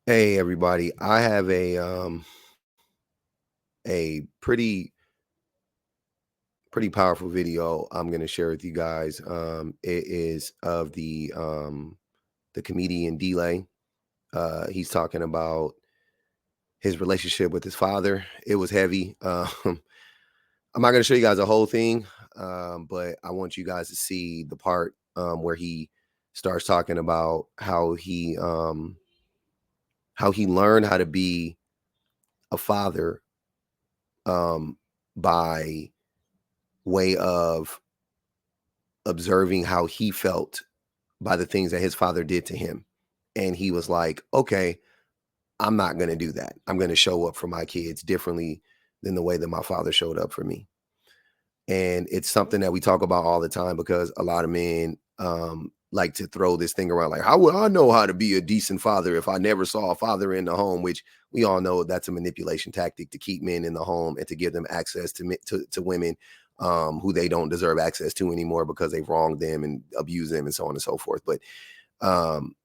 Hey everybody, I have a pretty powerful video I'm going to share with you guys. It is of the comedian DLai. He's talking about his relationship with his father. It was heavy. I'm not going to show you guys the whole thing, but I want you guys to see the part where he starts talking about how he learned how to be a father um, by way of observing how he felt by the things that his father did to him. And he was like, okay, I'm not going to do that. I'm going to show up for my kids differently than the way that my father showed up for me. And it's something that we talk about all the time because a lot of men like to throw this thing around like, how would I know how to be a decent father if I never saw a father in the home? Which we all know that's a manipulation tactic to keep men in the home and to give them access to women who they don't deserve access to anymore because they've wronged them and abused them and so on and so forth. But um,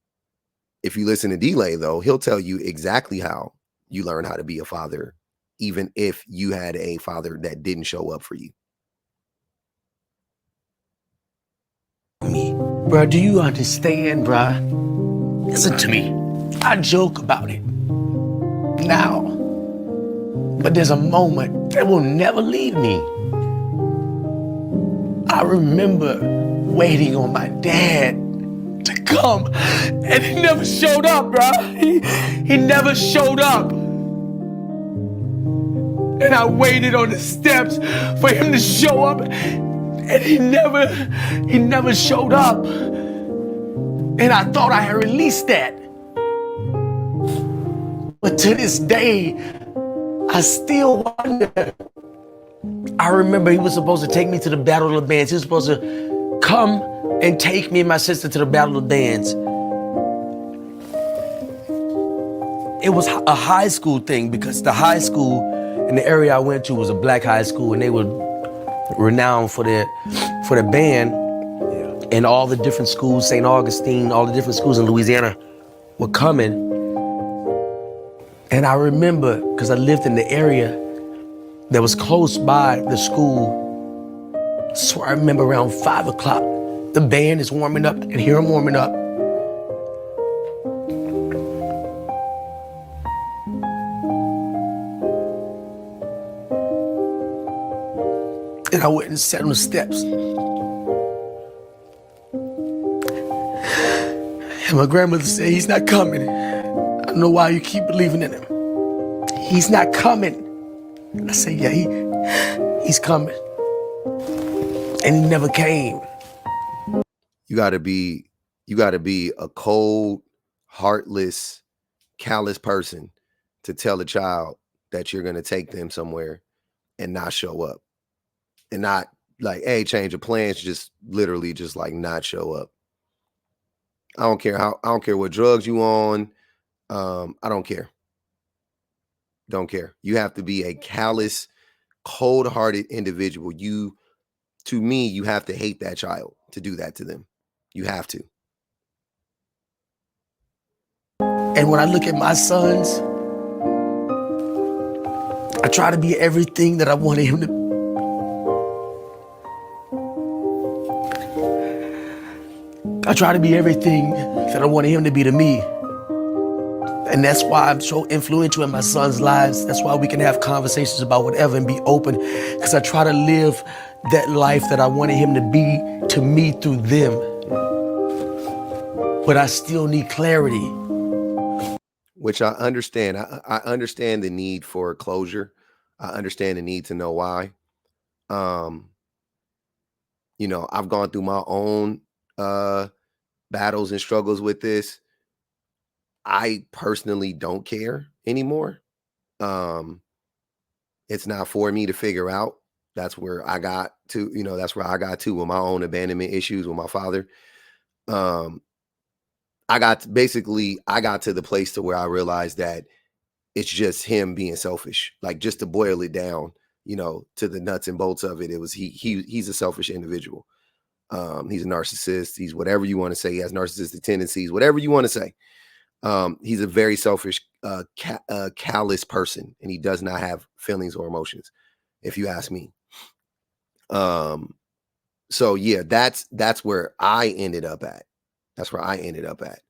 if you listen to DLai, though, he'll tell you exactly how you learn how to be a father, even if you had a father that didn't show up for you. Me, bro, do you understand, bro? Listen to me. I joke about it now, but there's a moment that will never leave me. I remember waiting on my dad to come, and he never showed up, bro. He never showed up. And I waited on the steps for him to show up, and he never showed up. And I thought I had released that. But to this day, I still wonder. I remember he was supposed to take me to the Battle of the Bands. He was supposed to come and take me and my sister to the Battle of the Bands. It was a high school thing because the high school in the area I went to was a black high school, and they were renowned for their band. And all the different schools, St. Augustine, all the different schools in Louisiana were coming. And I remember, because I lived in the area that was close by the school, so I remember around 5 o'clock, the band is warming up, and here I'm warming up. And I went and sat on the steps. And my grandmother said, he's not coming. I don't know why you keep believing in him. He's not coming. And I said, yeah, he's coming. And he never came. You got to be a cold, heartless, callous person to tell a child that you're going to take them somewhere and not show up. And not like, hey, change of plans, just literally just like not show up. I don't care what drugs you on. I don't care. Don't care. You have to be a callous, cold-hearted individual. To me, you have to hate that child to do that to them. You have to. And when I look at my sons, I try to be everything that I wanted him to. I try to be everything that I wanted him to be to me. And that's why I'm so influential in my sons' lives. That's why we can have conversations about whatever and be open. Because I try to live that life that I wanted him to be to me through them. But I still need clarity. Which I understand. I understand the need for closure. I understand the need to know why. I've gone through my own battles and struggles with this. I personally don't care anymore. It's not for me to figure out. That's where I got to, that's where I got to with my own abandonment issues with my father. I got to the place to where I realized that it's just him being selfish. Like, just to boil it down, to the nuts and bolts of it, it was he's a selfish individual. He's a narcissist. He's whatever you want to say. He has narcissistic tendencies, whatever you want to say. He's a very selfish, callous person, and he does not have feelings or emotions, if you ask me. So yeah, that's where I ended up at. That's where I ended up at.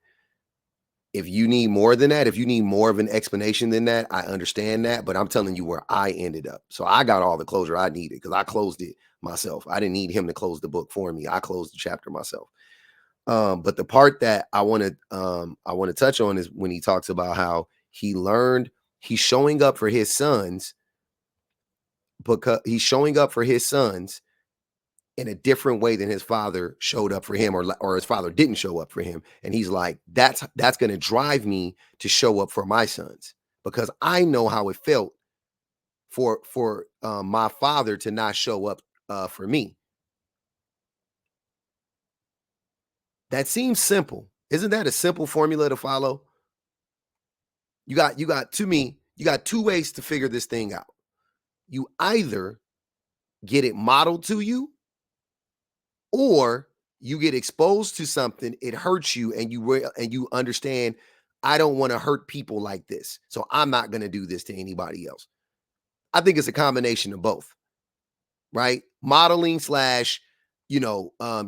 If you need more than that, if you need more of an explanation than that, I understand that, but I'm telling you where I ended up. So I got all the closure I needed because I closed it myself. I didn't need him to close the book for me. I closed the chapter myself. But the part that I want to touch on is when he talks about how he's showing up for his sons, because he's showing up for his sons in a different way than his father showed up for him, or his father didn't show up for him. And he's like, that's going to drive me to show up for my sons, because I know how it felt for my father to not show up for me. That seems simple. Isn't that a simple formula to follow? You got two ways to figure this thing out. You either get it modeled to you, or you get exposed to something, it hurts you, and you understand, I don't want to hurt people like this, so I'm not going to do this to anybody else. I think it's a combination of both, right? Modeling slash,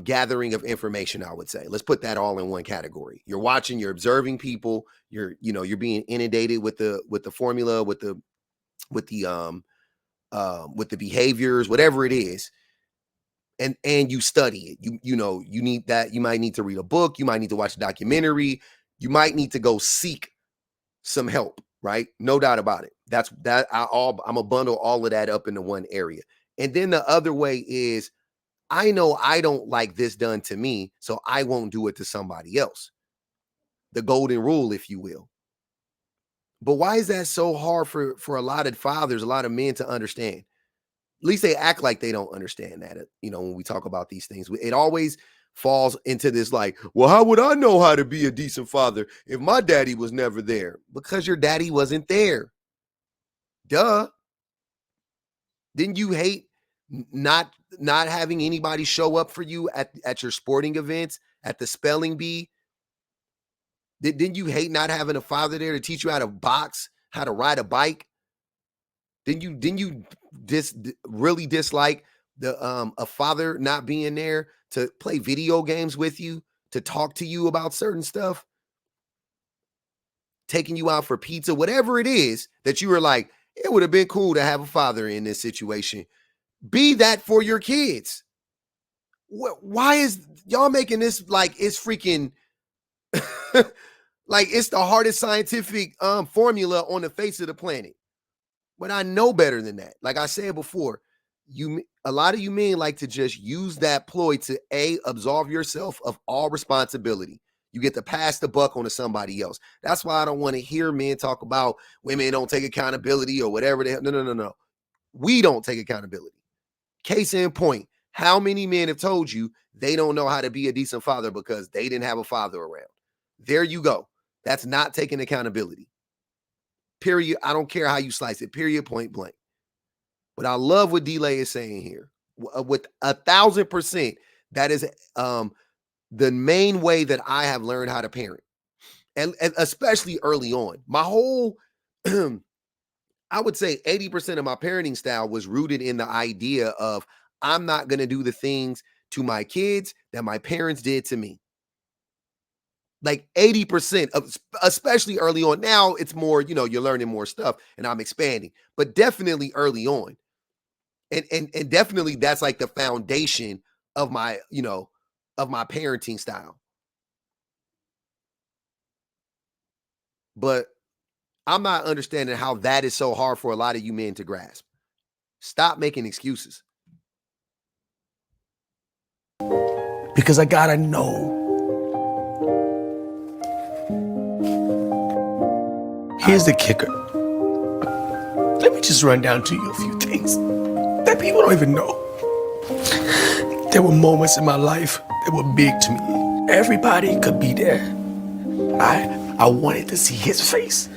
gathering of information, I would say. Let's put that all in one category. You're watching, you're observing people, you're being inundated with the formula, with the behaviors, whatever it is. And you study it. You need that. You might need to read a book. You might need to watch a documentary. You might need to go seek some help, right? No doubt about it. I'm gonna bundle all of that up into one area. And then the other way is, I know I don't like this done to me, so I won't do it to somebody else. The golden rule, if you will. But why is that so hard for a lot of fathers, a lot of men to understand? At least they act like they don't understand that. When we talk about these things, it always falls into this like, well, how would I know how to be a decent father if my daddy was never there? Because your daddy wasn't there. Duh. Didn't you hate not having anybody show up for you at your sporting events, at the spelling bee? Didn't you hate not having a father there to teach you how to box, how to ride a bike? Didn't you really dislike a father not being there to play video games with you, to talk to you about certain stuff, taking you out for pizza, whatever it is that you were like, it would have been cool to have a father in this situation. Be that for your kids. Why is y'all making this like it's freaking like it's the hardest scientific formula on the face of the planet? But I know better than that. Like I said before, a lot of you men like to just use that ploy to absolve yourself of all responsibility. You get to pass the buck onto somebody else. That's why I don't want to hear men talk about women don't take accountability or whatever. No. We don't take accountability. Case in point, how many men have told you they don't know how to be a decent father because they didn't have a father around? There you go. That's not taking accountability. Period. I don't care how you slice it. Period. Point blank. But I love what DLai is saying here. With 1,000%, that is the main way that I have learned how to parent, and especially early on. My whole, I would say 80% of my parenting style was rooted in the idea of I'm not going to do the things to my kids that my parents did to me. Like 80% of, especially early on. Now it's more, you're learning more stuff and I'm expanding, but definitely early on. And definitely that's like the foundation of my, of my parenting style. But I'm not understanding how that is so hard for a lot of you men to grasp. Stop making excuses. Because I gotta know. Here's the kicker. Let me just run down to you a few things that people don't even know. There were moments in my life that were big to me. Everybody could be there. I wanted to see his face.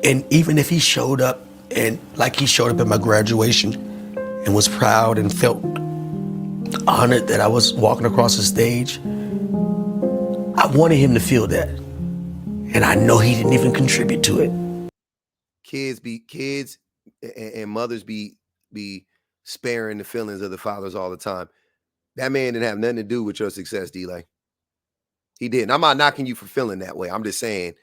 And even if he showed up, and like he showed up at my graduation and was proud and felt honored that I was walking across the stage, I wanted him to feel that. And I know he didn't even contribute to it. Kids and mothers be sparing the feelings of the fathers all the time. That man didn't have nothing to do with your success, DLai. He didn't. I'm not knocking you for feeling that way. I'm just saying,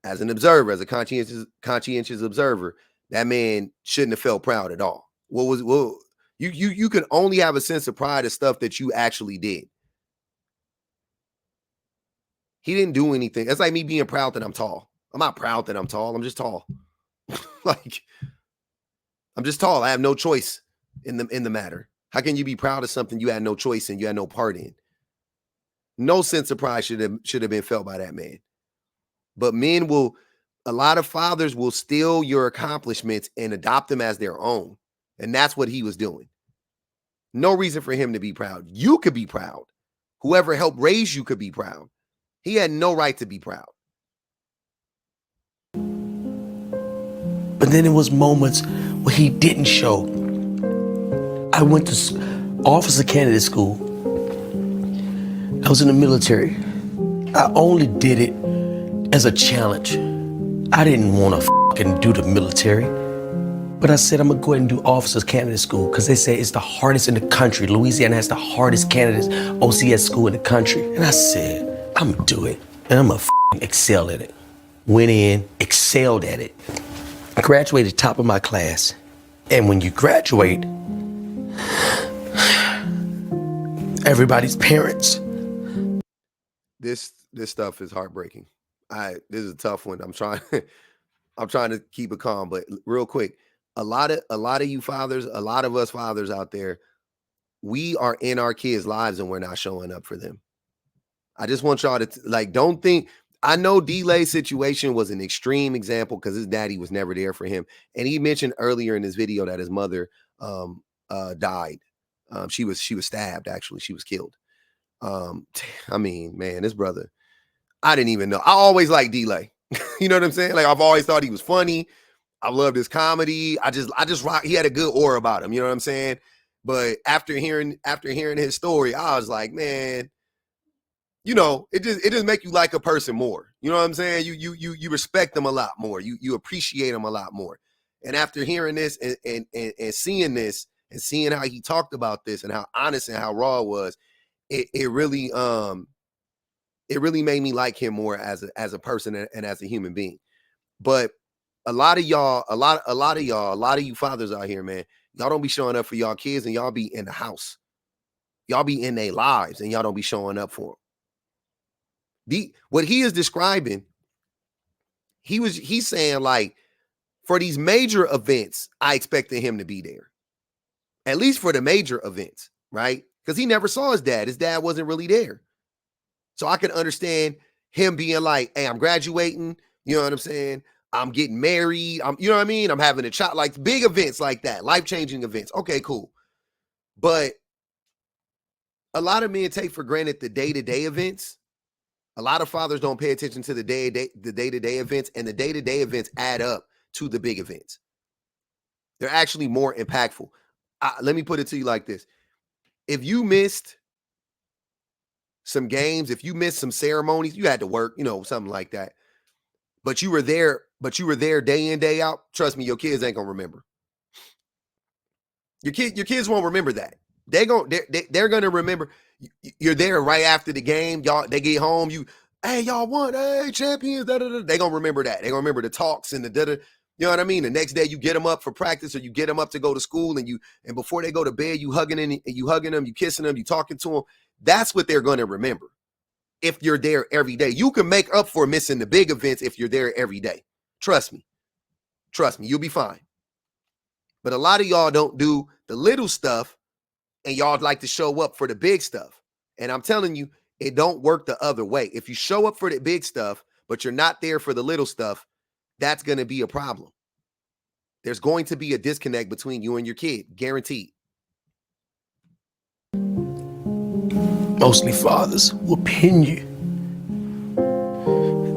as an observer, as a conscientious observer, that man shouldn't have felt proud at all. You can only have a sense of pride of stuff that you actually did. He didn't do anything. That's like me being proud that I'm tall. I'm not proud that I'm tall. I'm just tall. Like, I'm just tall. I have no choice in the matter. How can you be proud of something you had no choice in, you had no part in? No sense of pride should have been felt by that man. But a lot of fathers will steal your accomplishments and adopt them as their own. And that's what he was doing. No reason for him to be proud. You could be proud. Whoever helped raise you could be proud. He had no right to be proud. But then there was moments where he didn't show. I went to officer candidate school. I was in the military. I only did it as a challenge. I didn't want to fucking do the military. But I said, I'm gonna go ahead and do officers candidate school because they say it's the hardest in the country. Louisiana has the hardest candidates OCS school in the country. And I said, I'm gonna do it and I'm gonna excel at it. Went in, excelled at it. I graduated top of my class. And when you graduate, everybody's parents. This stuff is heartbreaking. This is a tough one. I'm trying to keep it calm, but real quick, a lot of you fathers, a lot of us fathers out there, we are in our kids' lives and we're not showing up for them. I just want y'all to don't think. I know DLai's situation was an extreme example because his daddy was never there for him, and he mentioned earlier in this video that his mother died. She was stabbed. Actually, she was killed. I mean, man, this brother, I didn't even know. I always liked DLai. You know what I'm saying? Like, I've always thought he was funny. I loved his comedy. I just rock. He had a good aura about him. You know what I'm saying? But after hearing his story, I was like, man, you know, it just make you like a person more. You know what I'm saying? You respect them a lot more. You appreciate them a lot more. And after hearing this and seeing this and seeing how he talked about this and how honest and how raw it was, it really made me like him more as a person and as a human being. But a lot of you fathers out here, man, y'all don't be showing up for y'all kids and y'all be in the house. Y'all be in their lives and y'all don't be showing up for them. What he is describing, he's saying, like, for these major events, I expected him to be there. At least for the major events, right? Because he never saw his dad. His dad wasn't really there. So I could understand him being like, hey, I'm graduating. You know what I'm saying? I'm getting married. You know what I mean? I'm having a child, like big events like that, life-changing events. Okay, cool. But a lot of men take for granted the day-to-day events. A lot of fathers don't pay attention to the day-to-day events, and the day-to-day events add up to the big events. They're actually more impactful. Let me put it to you like this. If you missed some games, if you missed some ceremonies, you had to work, you know, something like that. But you were there day in, day out. Trust me, your kids ain't gonna remember. Your kids won't remember that. They're gonna remember you're there right after the game. Y'all, they get home, hey, y'all won, hey, champions. Da, da, da. They gonna remember that. They gonna remember the talks and the da, da. You know what I mean? The next day you get them up for practice or you get them up to go to school, and before they go to bed, you hugging them, you kissing them, you talking to them. That's what they're gonna remember. If you're there every day, you can make up for missing the big events if you're there every day. Trust me, you'll be fine. But a lot of y'all don't do the little stuff and y'all like to show up for the big stuff. And I'm telling you, it don't work the other way. If you show up for the big stuff, but you're not there for the little stuff, that's going to be a problem. There's going to be a disconnect between you and your kid, guaranteed. Mostly fathers will pin you.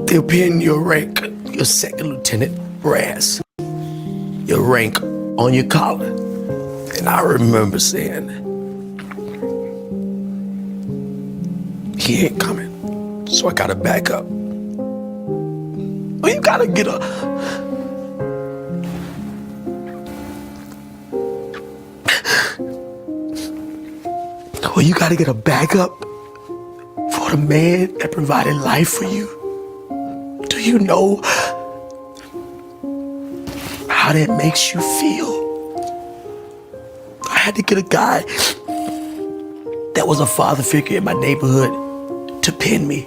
They'll pin your rank, your second lieutenant brass, your rank on your collar. And I remember saying, he ain't coming. So I gotta back up. Well, you gotta get a... Well, you gotta get a backup for the man that provided life for you. Do you know how that makes you feel? I had to get a guy that was a father figure in my neighborhood to pin me,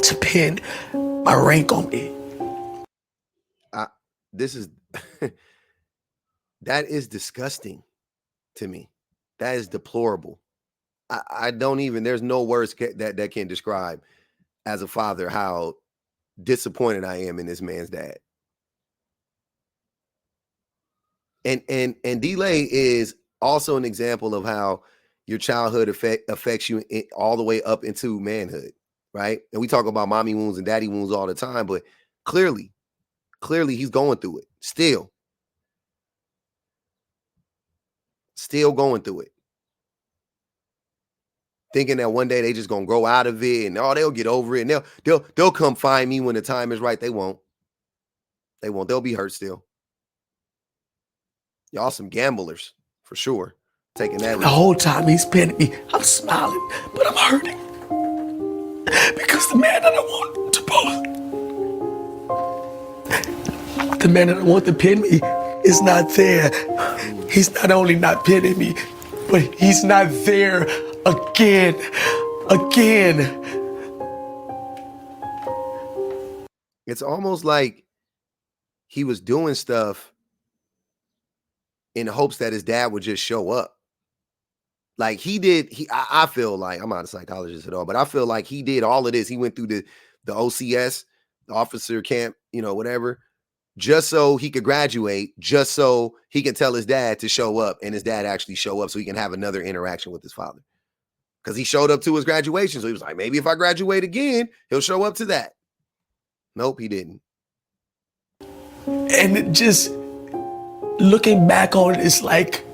to pin my rank on me. This is that is disgusting to me. That is deplorable. I don't even, there's no words that can describe as a father how disappointed I am in this man's dad. And DLai is also an example of how your childhood affects you all the way up into manhood, right? And we talk about mommy wounds and daddy wounds all the time, but clearly he's going through it still going through it. Thinking that one day they just gonna grow out of it and they'll get over it and they'll come find me when the time is right. They won't. They'll be hurt still. Y'all some gamblers for sure. Taking that risk. The whole time he's pinning me, I'm smiling, but I'm hurting. Because the man that I want to pin me is not there. He's not only not pinning me, but he's not there again. It's almost like he was doing stuff in hopes that his dad would just show up. Like I feel like, I'm not a psychologist at all, but I feel like he did all of this. He went through the OCS, the officer camp, whatever, just so he could graduate, just so he can tell his dad to show up and his dad actually show up so he can have another interaction with his father. Because he showed up to his graduation. So he was like, maybe if I graduate again, he'll show up to that. Nope, he didn't. And just looking back on it, it's like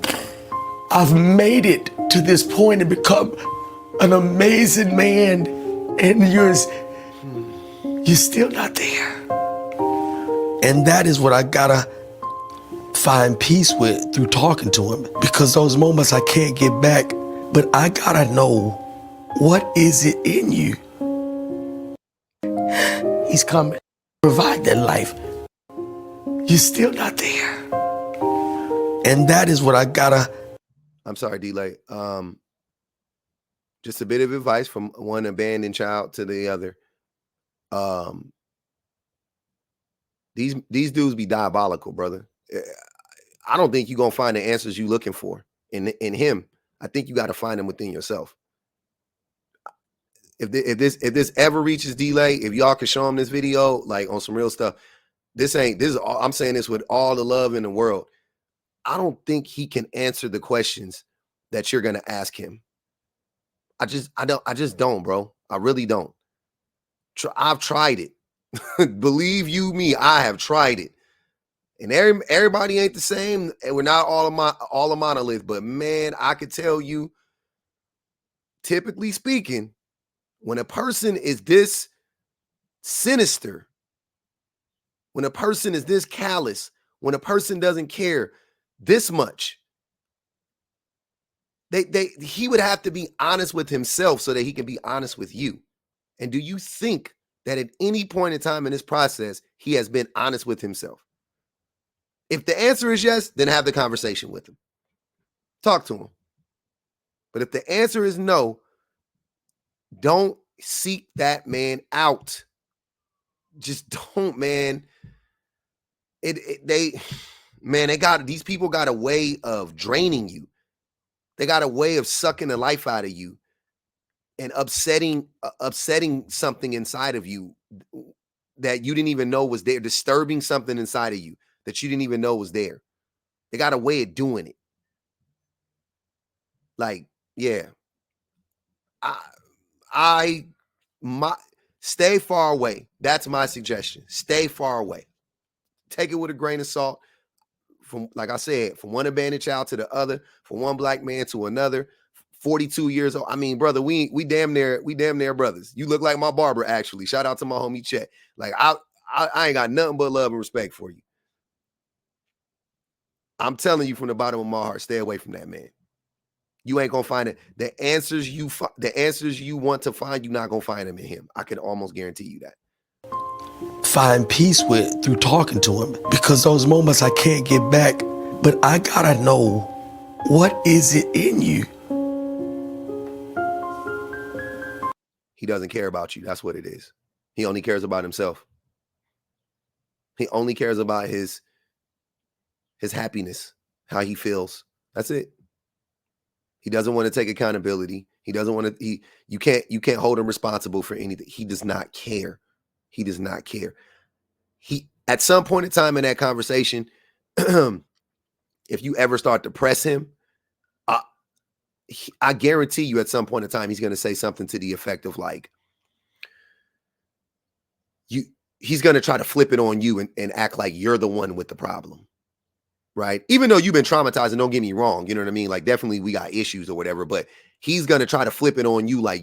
I've made it to this point and become an amazing man, and you're still not there. And that is what I gotta find peace with through talking to him, because those moments I can't get back, but I gotta know, what is it in you? He's coming to provide that life. You're still not there. And that is what I gotta... I'm sorry, DLai. Just a bit of advice from one abandoned child to the other. These dudes be diabolical, brother. I don't think you're gonna find the answers you're looking for in him. I think you got to find them within yourself. If this ever reaches DLai, if y'all can show him this video, like on some real stuff, I'm saying this with all the love in the world. I don't think he can answer the questions that you're gonna ask him. I just don't, bro. I really don't. I've tried it. Believe you me, I have tried it. And everybody ain't the same, and we're not all a monolith. But man, I could tell you, typically speaking, when a person is this sinister, when a person is this callous, when a person doesn't care this much, he would have to be honest with himself so that he can be honest with you. And do you think that at any point in time in this process, he has been honest with himself? If the answer is yes, then have the conversation with him. Talk to him. But if the answer is no, don't seek that man out. Just don't, man. These people got a way of draining you. They got a way of sucking the life out of you and upsetting something inside of you that you didn't even know was there, disturbing something inside of you that you didn't even know was there. They got a way of doing it. Like, yeah. Stay far away. That's my suggestion. Stay far away. Take it with a grain of salt. From, like I said, from one abandoned child to the other, from one black man to another, 42 years old. I mean, brother, we damn near brothers. You look like my barber, actually. Shout out to my homie Chet. Like I ain't got nothing but love and respect for you. I'm telling you from the bottom of my heart, stay away from that man. You ain't gonna find it. The answers you want to find, you're not gonna find them in him. I can almost guarantee you that. Find peace with through talking to him, because those moments I can't get back. But I gotta know, what is it in you? He doesn't care about you. That's what it is. He only cares about himself. He only cares about his happiness, how he feels. That's it. He doesn't want to take accountability. He doesn't want to. You can't hold him responsible for anything. He does not care. He does not care. He, at some point in time in that conversation, if you ever start to press him, I guarantee you at some point in time he's going to say something to the effect of like, he's going to try to flip it on you and act like you're the one with the problem. Right? Even though you've been traumatized, and don't get me wrong, you know what I mean? Like, definitely we got issues or whatever, but he's going to try to flip it on you like,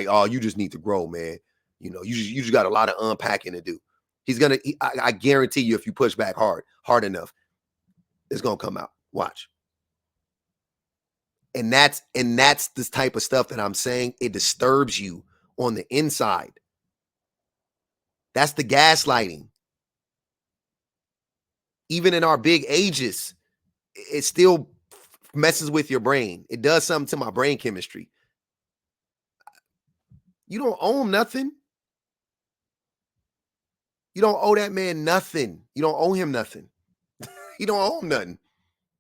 oh, you just need to grow, man. You know, you just got a lot of unpacking to do. He's going to, I guarantee you, if you push back hard enough, it's going to come out. Watch. And that's this type of stuff that I'm saying. It disturbs you on the inside. That's the gaslighting. Even in our big ages, it still messes with your brain. It does something to my brain chemistry. You don't owe him nothing. You don't owe that man nothing. You don't owe him nothing. You don't owe him nothing.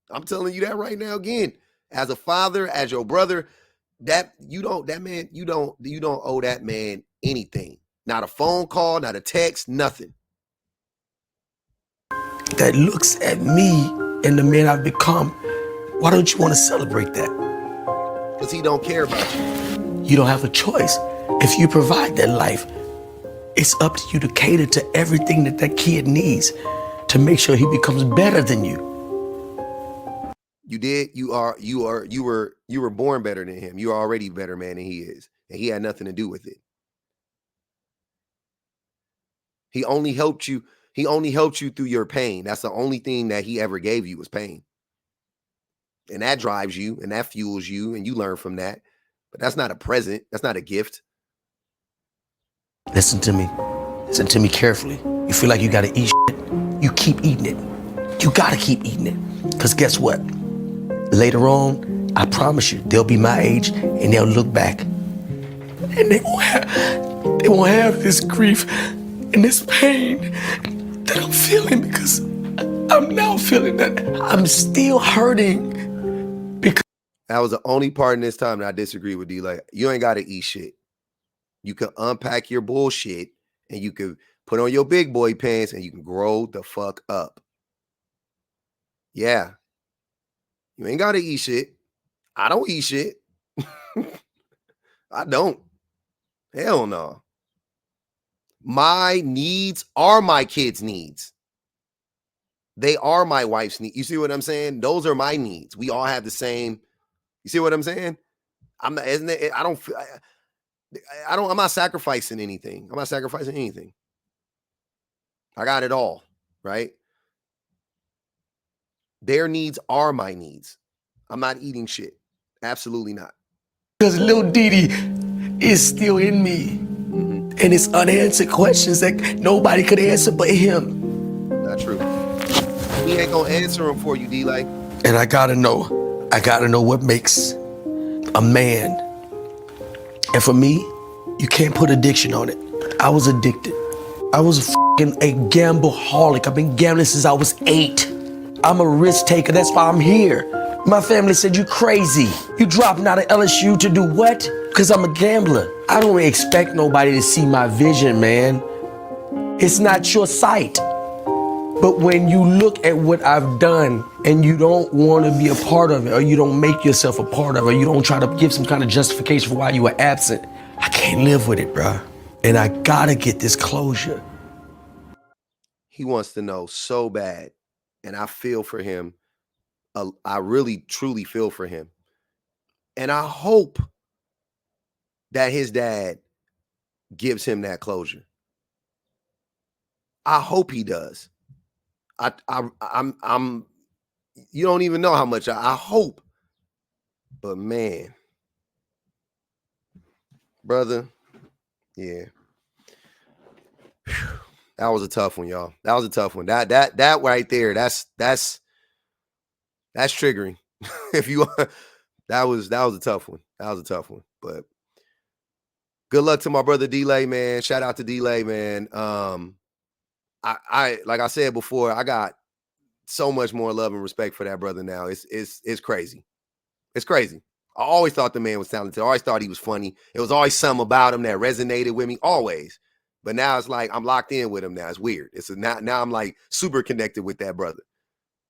I'm telling you that right now again. As a father, as your brother, you don't owe that man anything. Not a phone call, not a text, nothing. That looks at me and the man I've become. Why don't you want to celebrate that? Because he don't care about you. You don't have a choice. If you provide that life, it's up to you to cater to everything that kid needs to make sure he becomes better than you. You did. You were born better than him. You're already a better man than he is. And he had nothing to do with it. He only helped you. He only helped you through your pain. That's the only thing that he ever gave you was pain. And that drives you and that fuels you and you learn from that. But that's not a present. That's not a gift. Listen to me. Listen to me carefully. You feel like you got to eat shit? You keep eating it. You got to keep eating it. Because guess what? Later on, I promise you, they'll be my age and they'll look back. And they won't have this grief and this pain that I'm feeling, because I'm now feeling that I'm still hurting. Because that was the only part in this time that I disagree with DLai. You ain't got to eat shit. You can unpack your bullshit and you can put on your big boy pants and you can grow the fuck up. Yeah. You ain't got to eat shit. I don't eat shit. I don't. Hell no. My needs are my kids' needs. They are my wife's needs. You see what I'm saying? Those are my needs. We all have the same. You see what I'm saying? I'm not, isn't it? I'm not sacrificing anything. I'm not sacrificing anything. I got it all, right? Their needs are my needs. I'm not eating shit. Absolutely not. Because little Didi is still in me. And it's unanswered questions that nobody could answer but him. Not true. He ain't gonna answer them for you, DLai. And I gotta know what makes a man. And for me, you can't put addiction on it. I was addicted. I was a gambleaholic. I've been gambling since I was 8. I'm a risk taker. That's why I'm here. My family said, you crazy. You dropping out of LSU to do what? Because I'm a gambler. I don't expect nobody to see my vision, man. It's not your sight. But when you look at what I've done and you don't want to be a part of it, or you don't make yourself a part of it, or you don't try to give some kind of justification for why you were absent, I can't live with it, bro. And I gotta get this closure. He wants to know so bad. And I feel for him. I really, truly feel for him. And I hope that his dad gives him that closure. I hope he does. I'm you don't even know how much I hope. But man, brother, yeah. Whew. That was a tough one, y'all. That was a tough one. That right there, that's triggering. If you that was a tough one. That was a tough one. But good luck to my brother DLai, man. Shout out to DLai, man. I like I said before, I got so much more love and respect for that brother now. It's crazy. It's crazy. I always thought the man was talented. I always thought he was funny. It was always something about him that resonated with me, always. But now it's like I'm locked in with him now. It's weird. Now I'm like super connected with that brother.